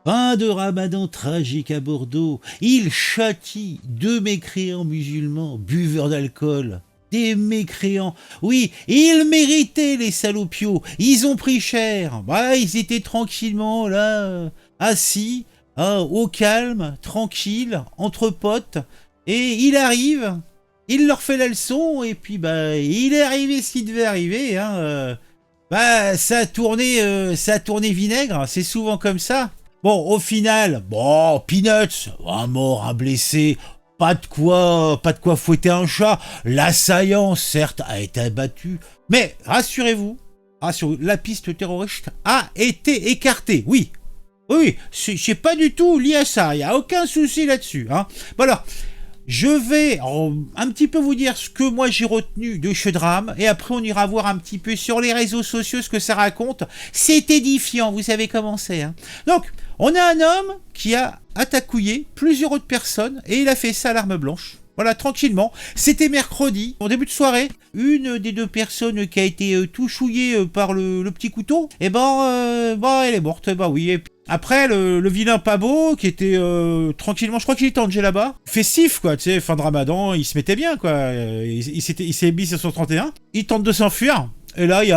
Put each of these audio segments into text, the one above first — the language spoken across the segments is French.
Fin de ramadan tragique à Bordeaux. Il châtie deux mécréants musulmans, buveurs d'alcool. Des mécréants. Oui, ils méritaient les salopios. Ils ont pris cher. Bah, ils étaient tranquillement là, assis, au calme, tranquille, entre potes. Et il arrive, il leur fait la leçon, et puis bah, il est arrivé ce qui devait arriver. Bah, ça a tourné vinaigre. C'est souvent comme ça. Bon, au final, bon, Peanuts, un mort, un blessé, pas de quoi fouetter un chat. L'assaillant, certes, a été abattu, mais rassurez-vous, la piste terroriste a été écartée. Oui, oui, c'est pas du tout lié à ça. Il y a aucun souci là-dessus. Bon alors, je vais un petit peu vous dire ce que moi j'ai retenu de ce drame, et après on ira voir un petit peu sur les réseaux sociaux ce que ça raconte. C'est édifiant, vous savez comment c'est. Donc, on a un homme qui a attaquouillé plusieurs autres personnes, et il a fait ça à l'arme blanche. Voilà, tranquillement. C'était mercredi, en début de soirée. Une des deux personnes qui a été tout chouillée par le petit couteau, et elle est morte, bah oui. Et après, le vilain pas beau, qui était tranquillement, je crois qu'il était en là-bas, festif, quoi, tu sais, fin de ramadan, il se mettait bien, quoi. Il s'est mis sur son 31. Il tente de s'enfuir. Et là, il y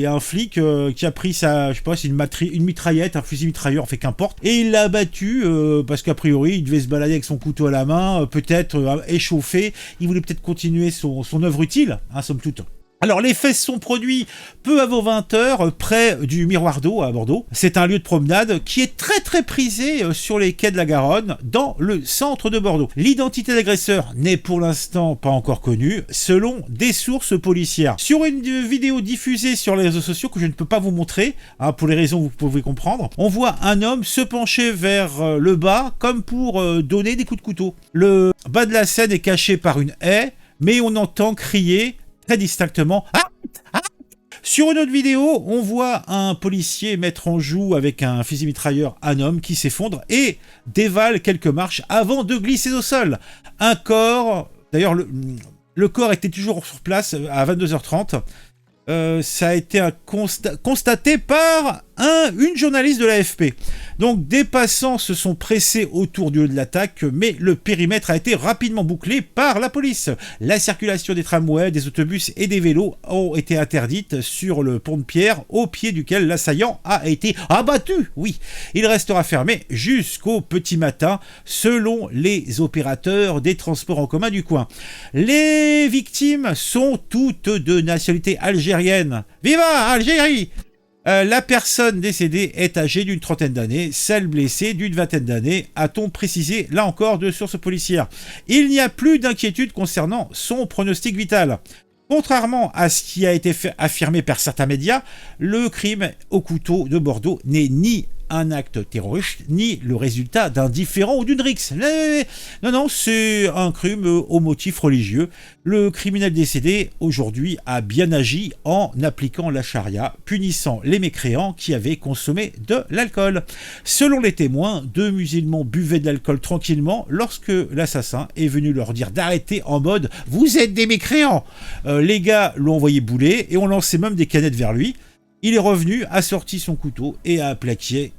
a un flic qui a pris sa, je sais pas, c'est une mitraillette, un fusil mitrailleur, en fait, qu'importe. Et il l'a abattu parce qu'a priori, il devait se balader avec son couteau à la main, peut-être échauffé. Il voulait peut-être continuer son œuvre utile, somme toute. Alors, les faits se sont produits peu avant 20h, près du Miroir d'eau à Bordeaux. C'est un lieu de promenade qui est très très prisé sur les quais de la Garonne, dans le centre de Bordeaux. L'identité de l'agresseur n'est pour l'instant pas encore connue, selon des sources policières. Sur une vidéo diffusée sur les réseaux sociaux, que je ne peux pas vous montrer, pour les raisons que vous pouvez comprendre, on voit un homme se pencher vers le bas, comme pour donner des coups de couteau. Le bas de la scène est caché par une haie, mais on entend crier très distinctement. Sur une autre vidéo, on voit un policier mettre en joue avec un fusil mitrailleur un homme qui s'effondre et dévale quelques marches avant de glisser au sol. Un corps, d'ailleurs le corps était toujours sur place à 22h30. Ça a été constaté par une journaliste de l'AFP. Donc des passants se sont pressés autour du lieu de l'attaque, mais le périmètre a été rapidement bouclé par la police. La circulation des tramways, des autobus et des vélos ont été interdites sur le pont de pierre au pied duquel l'assaillant a été abattu. Oui, il restera fermé jusqu'au petit matin selon les opérateurs des transports en commun du coin. Les victimes sont toutes de nationalité algérienne. Viva Algérie! La personne décédée est âgée d'une 30aine d'années, celle blessée d'une 20aine d'années, a-t-on précisé là encore de sources policières. Il n'y a plus d'inquiétude concernant son pronostic vital. Contrairement à ce qui a été affirmé par certains médias, le crime au couteau de Bordeaux n'est ni un acte terroriste, ni le résultat d'un différend ou d'une rixe. Non, c'est un crime au motif religieux. Le criminel décédé, aujourd'hui, a bien agi en appliquant la charia, punissant les mécréants qui avaient consommé de l'alcool. Selon les témoins, deux musulmans buvaient de l'alcool tranquillement lorsque l'assassin est venu leur dire d'arrêter en mode « Vous êtes des mécréants !» Les gars l'ont envoyé bouler et ont lancé même des canettes vers lui. Il est revenu, a sorti son couteau et a appliqué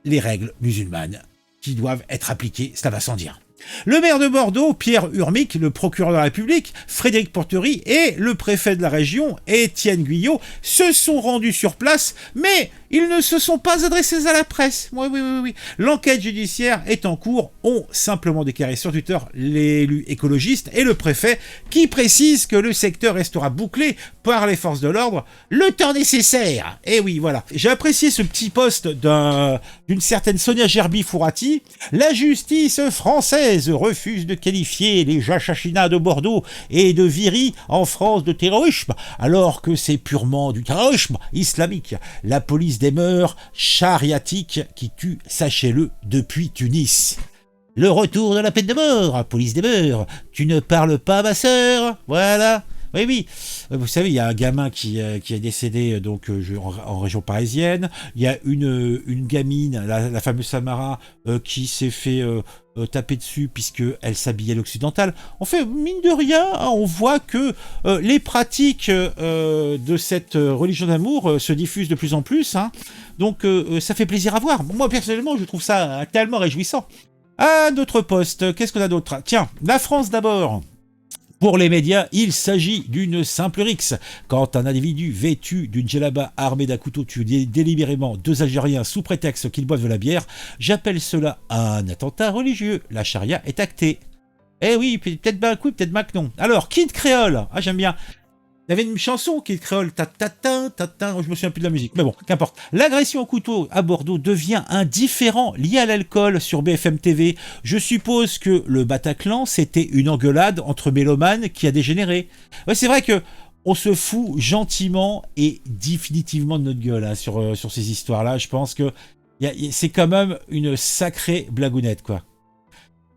les règles musulmanes qui doivent être appliquées, cela va sans dire. Le maire de Bordeaux, Pierre Urmic, le procureur de la République, Frédéric Portery et le préfet de la région, Étienne Guyot, se sont rendus sur place, mais ils ne se sont pas adressés à la presse. Oui. L'enquête judiciaire est en cours, ont simplement déclaré sur Twitter l'élu écologiste et le préfet, qui précise que le secteur restera bouclé par les forces de l'ordre le temps nécessaire. Et oui, voilà. J'ai apprécié ce petit post d'une certaine Sonia Gerbi-Fourati. La justice française refuse de qualifier les Jachachina de Bordeaux et de Viry en France de terrorisme, alors que c'est purement du terrorisme islamique. La police des mœurs chariatiques qui tue, sachez-le, depuis Tunis. Le retour de la peine de mort, police des mœurs. Tu ne parles pas, ma sœur? Voilà. Oui, oui. Vous savez, il y a un gamin qui est décédé donc en région parisienne. Il y a une gamine, la fameuse Samara, qui s'est fait taper dessus puisqu'elle s'habillait à l'occidental. En fait, mine de rien, hein, on voit que les pratiques de cette religion d'amour se diffusent de plus en plus. Hein. Donc, ça fait plaisir à voir. Moi, personnellement, je trouve ça tellement réjouissant. À notre poste, qu'est-ce qu'on a d'autre? Tiens, la France d'abord. Pour les médias, il s'agit d'une simple rixe. Quand un individu vêtu d'une djellaba armé d'un couteau tue délibérément 2 Algériens sous prétexte qu'ils boivent de la bière, j'appelle cela un attentat religieux. La charia est actée. Eh oui, peut-être bien un coup, peut-être bien que non. Alors, Kid Creole, ah j'aime bien. Il y avait une chanson Kid Creole, je me souviens plus de la musique, mais bon, qu'importe. L'agression au couteau à Bordeaux devient un différend lié à l'alcool sur BFM TV. Je suppose que le Bataclan, c'était une engueulade entre mélomanes qui a dégénéré. Ouais, c'est vrai que on se fout gentiment et définitivement de notre gueule hein, sur ces histoires-là. Je pense que c'est quand même une sacrée blagounette, quoi.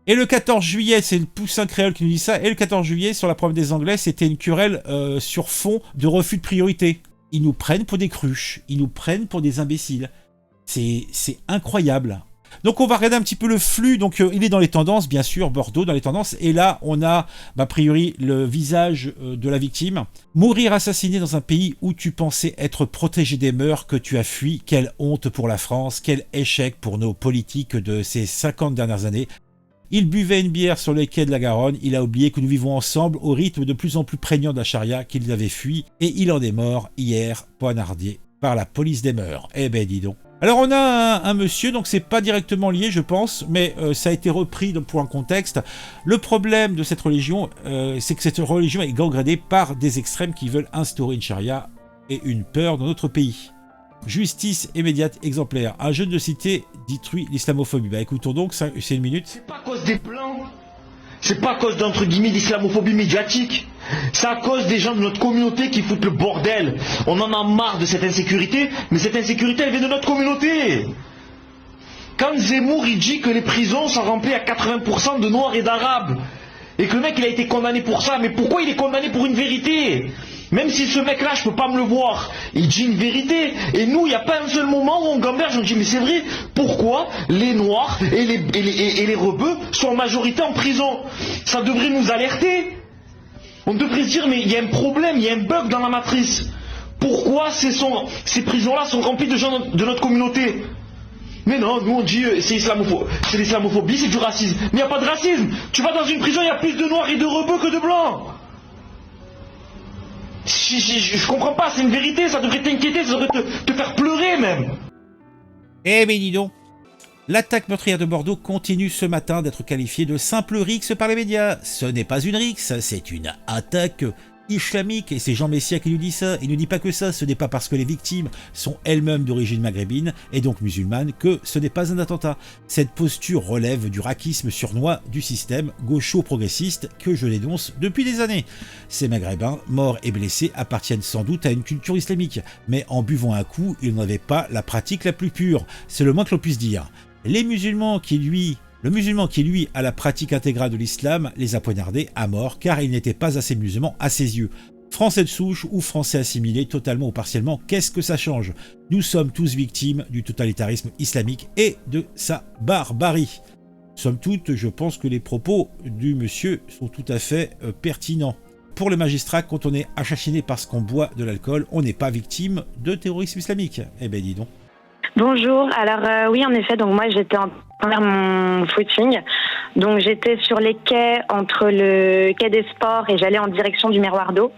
Et le 14 juillet, c'est le Poussin Créole qui nous dit ça, et le 14 juillet, sur la preuve des Anglais, c'était une querelle sur fond de refus de priorité. Ils nous prennent pour des cruches, ils nous prennent pour des imbéciles. C'est incroyable. Donc on va regarder un petit peu le flux, donc il est dans les tendances, bien sûr, Bordeaux dans les tendances, et là on a, a priori, le visage de la victime. Mourir assassiné dans un pays où tu pensais être protégé des mœurs que tu as fui, quelle honte pour la France, quel échec pour nos politiques de ces 50 dernières années. Il buvait une bière sur les quais de la Garonne, il a oublié que nous vivons ensemble au rythme de plus en plus prégnant de la charia qu'il avait fui, et il en est mort hier, poignardé par la police des mœurs. Eh ben dis donc. Alors on a un monsieur, donc c'est pas directement lié je pense, mais ça a été repris pour un contexte. Le problème de cette religion, c'est que cette religion est gangrénée par des extrêmes qui veulent instaurer une charia et une peur dans notre pays. Justice immédiate exemplaire. Un jeune de cité détruit l'islamophobie. Bah écoutons donc, c'est une minute. C'est pas à cause des blancs. C'est pas à cause d'entre guillemets d'islamophobie médiatique. C'est à cause des gens de notre communauté qui foutent le bordel. On en a marre de cette insécurité, mais cette insécurité elle vient de notre communauté. Quand Zemmour il dit que les prisons sont remplies à 80% de noirs et d'arabes, et que le mec il a été condamné pour ça, mais pourquoi il est condamné pour une vérité? Même si ce mec-là, je peux pas me le voir, il dit une vérité. Et nous, il n'y a pas un seul moment où on gamberge, on dit mais c'est vrai, pourquoi les noirs et les rebeux sont en majorité en prison? Ça devrait nous alerter. On devrait se dire mais il y a un problème, il y a un bug dans la matrice. Pourquoi ces prisons-là sont remplies de gens de notre communauté? Mais non, nous on dit c'est l'islamophobie, c'est du racisme. Mais il n'y a pas de racisme. Tu vas dans une prison, il y a plus de noirs et de rebeux que de blancs. Je comprends pas, c'est une vérité, ça devrait t'inquiéter, ça devrait te faire pleurer même. Eh ben dis donc. L'attaque meurtrière de Bordeaux continue ce matin d'être qualifiée de simple rixe par les médias. Ce n'est pas une rixe, c'est une attaque islamique, et c'est Jean Messia qui nous dit ça. Il ne dit pas que ça, ce n'est pas parce que les victimes sont elles-mêmes d'origine maghrébine et donc musulmanes que ce n'est pas un attentat. Cette posture relève du racisme surnois du système gaucho-progressiste que je dénonce depuis des années. Ces maghrébins, morts et blessés, appartiennent sans doute à une culture islamique, mais en buvant un coup, ils n'avaient pas la pratique la plus pure, c'est le moins que l'on puisse dire. Le musulman qui, lui, a la pratique intégrale de l'islam, les a poignardés à mort car ils n'étaient pas assez musulmans à ses yeux. Français de souche ou français assimilés totalement ou partiellement, qu'est-ce que ça change? Nous sommes tous victimes du totalitarisme islamique et de sa barbarie. Somme toute, je pense que les propos du monsieur sont tout à fait pertinents. Pour le magistrat, quand on est assassiné parce qu'on boit de l'alcool, on n'est pas victime de terrorisme islamique. Eh ben dis donc. Bonjour, alors oui en effet, donc moi j'étais en train de faire mon footing, donc j'étais sur les quais entre le quai des Sports et j'allais en direction du miroir d'eau.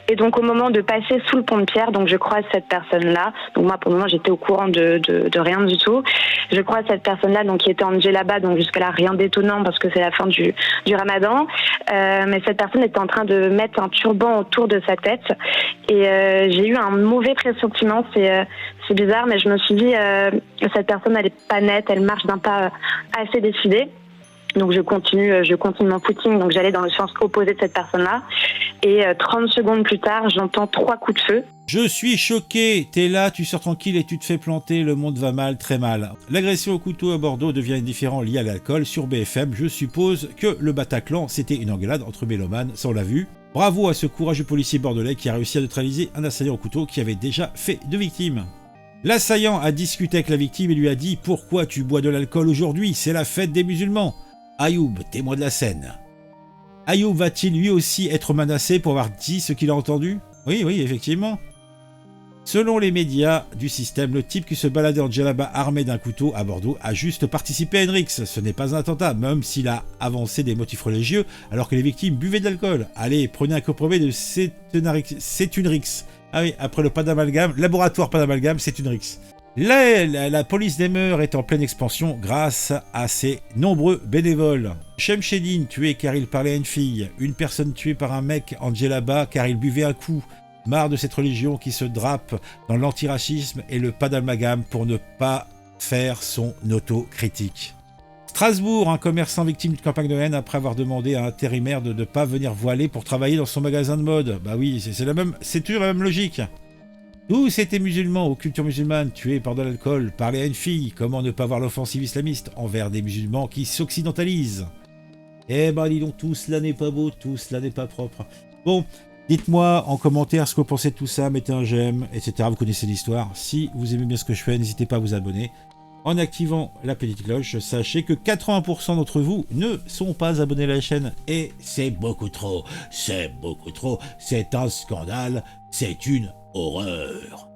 Et donc au moment de passer sous le pont de Pierre, donc je croise cette personne-là. Donc moi pour le moment j'étais au courant de rien du tout. Je croise cette personne-là donc qui était en djellaba, donc jusque-là rien d'étonnant parce que c'est la fin du Ramadan. Mais cette personne était en train de mettre un turban autour de sa tête. Et j'ai eu un mauvais pressentiment, c'est bizarre, mais je me suis dit cette personne elle est pas nette, elle marche d'un pas assez décidé. Donc je continue mon footing, donc j'allais dans le sens opposé de cette personne-là. Et 30 secondes plus tard, j'entends 3 coups de feu. Je suis choqué, t'es là, tu sors tranquille et tu te fais planter, le monde va mal, très mal. L'agression au couteau à Bordeaux devient indifférent lié à l'alcool sur BFM. Je suppose que le Bataclan, c'était une engueulade entre mélomanes, ça on l'a vu. Bravo à ce courageux policier bordelais qui a réussi à neutraliser un assaillant au couteau qui avait déjà fait 2 victimes. L'assaillant a discuté avec la victime et lui a dit « Pourquoi tu bois de l'alcool aujourd'hui? C'est la fête des musulmans !» Ayoub, témoin de la scène. Ayoub va-t-il lui aussi être menacé pour avoir dit ce qu'il a entendu? Oui, effectivement. Selon les médias du système, le type qui se baladait en djellaba armé d'un couteau à Bordeaux a juste participé à une rixe. Ce n'est pas un attentat, même s'il a avancé des motifs religieux alors que les victimes buvaient de l'alcool. Allez, prenez un compromis de c'est une rixe. Ah oui, après le pas d'amalgame, laboratoire pas d'amalgame, c'est une rixe. La police des mœurs est en pleine expansion grâce à ses nombreux bénévoles. Chemcheddine tué car il parlait à une fille. Une personne tuée par un mec en djellaba car il buvait un coup. Marre de cette religion qui se drape dans l'antiracisme et le pas d'amalgame pour ne pas faire son autocritique. Strasbourg, un commerçant victime d'une campagne de haine après avoir demandé à un intérimaire de ne pas venir voilé pour travailler dans son magasin de mode. Bah oui, c'est toujours la même logique. Tous étaient musulmans aux cultures musulmanes, tués par de l'alcool, parler à une fille, comment ne pas voir l'offensive islamiste envers des musulmans qui s'occidentalisent? Eh ben dis donc, tout cela n'est pas beau, tout cela n'est pas propre. Bon, dites-moi en commentaire ce que vous pensez de tout ça, mettez un j'aime, etc. Vous connaissez l'histoire. Si vous aimez bien ce que je fais, n'hésitez pas à vous abonner. En activant la petite cloche, sachez que 80% d'entre vous ne sont pas abonnés à la chaîne. Et c'est beaucoup trop, c'est un scandale, c'est une horreur.